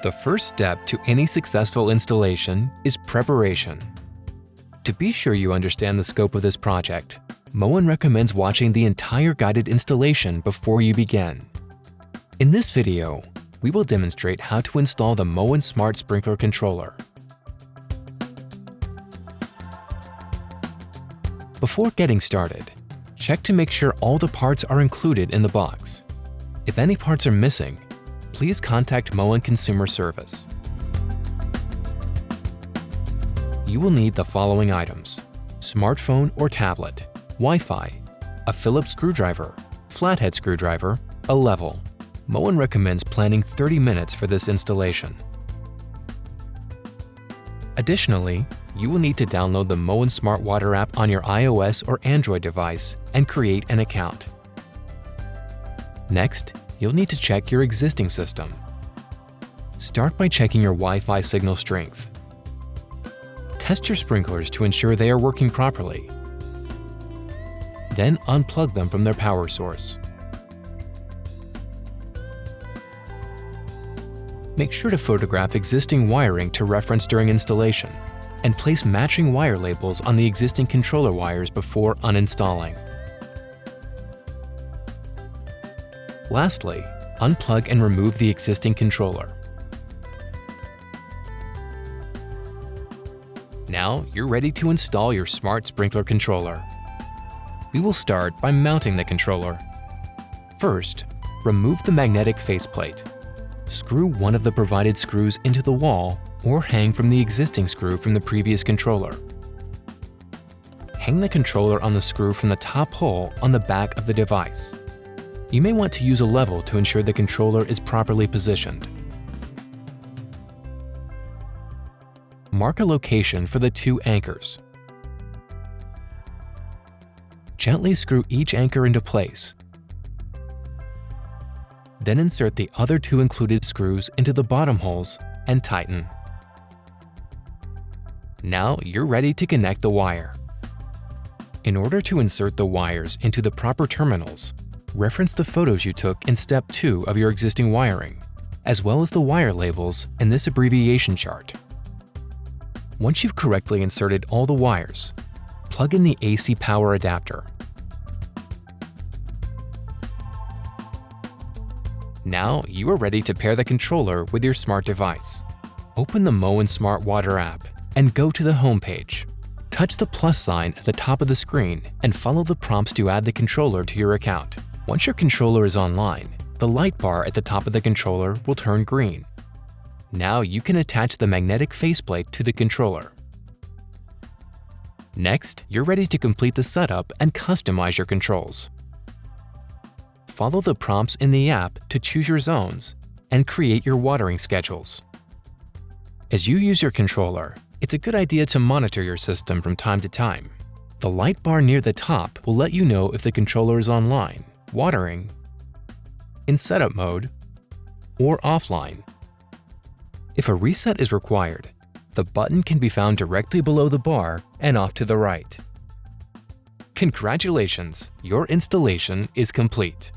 The first step to any successful installation is preparation. To be sure you understand the scope of this project, Moen recommends watching the entire guided installation before you begin. In this video, we will demonstrate how to install the Moen Smart Sprinkler Controller. Before getting started, check to make sure all the parts are included in the box. If any parts are missing, please contact Moen Consumer Service. You will need the following items: smartphone or tablet, Wi-Fi, a Phillips screwdriver, flathead screwdriver, a level. Moen recommends planning 30 minutes for this installation. Additionally, you will need to download the Moen Smart Water App on your iOS or Android device and create an account. Next, you'll need to check your existing system. Start by checking your Wi-Fi signal strength. Test your sprinklers to ensure they are working properly. Then unplug them from their power source. Make sure to photograph existing wiring to reference during installation, and place matching wire labels on the existing controller wires before uninstalling. Lastly, unplug and remove the existing controller. Now you're ready to install your Smart Sprinkler Controller. We will start by mounting the controller. First, remove the magnetic faceplate. Screw one of the provided screws into the wall or hang from the existing screw from the previous controller. Hang the controller on the screw from the top hole on the back of the device. You may want to use a level to ensure the controller is properly positioned. Mark a location for the two anchors. Gently screw each anchor into place. Then insert the other two included screws into the bottom holes and tighten. Now you're ready to connect the wire. In order to insert the wires into the proper terminals, reference the photos you took in Step 2 of your existing wiring, as well as the wire labels in this abbreviation chart. Once you've correctly inserted all the wires, plug in the AC power adapter. Now you are ready to pair the controller with your smart device. Open the Moen Smart Water App and go to the home page. Touch the plus sign at the top of the screen and follow the prompts to add the controller to your account. Once your controller is online, the light bar at the top of the controller will turn green. Now you can attach the magnetic faceplate to the controller. Next, you're ready to complete the setup and customize your controls. Follow the prompts in the app to choose your zones and create your watering schedules. As you use your controller, it's a good idea to monitor your system from time to time. The light bar near the top will let you know if the controller is online, watering, in setup mode, or offline. If a reset is required, the button can be found directly below the bar and off to the right. Congratulations! Your installation is complete.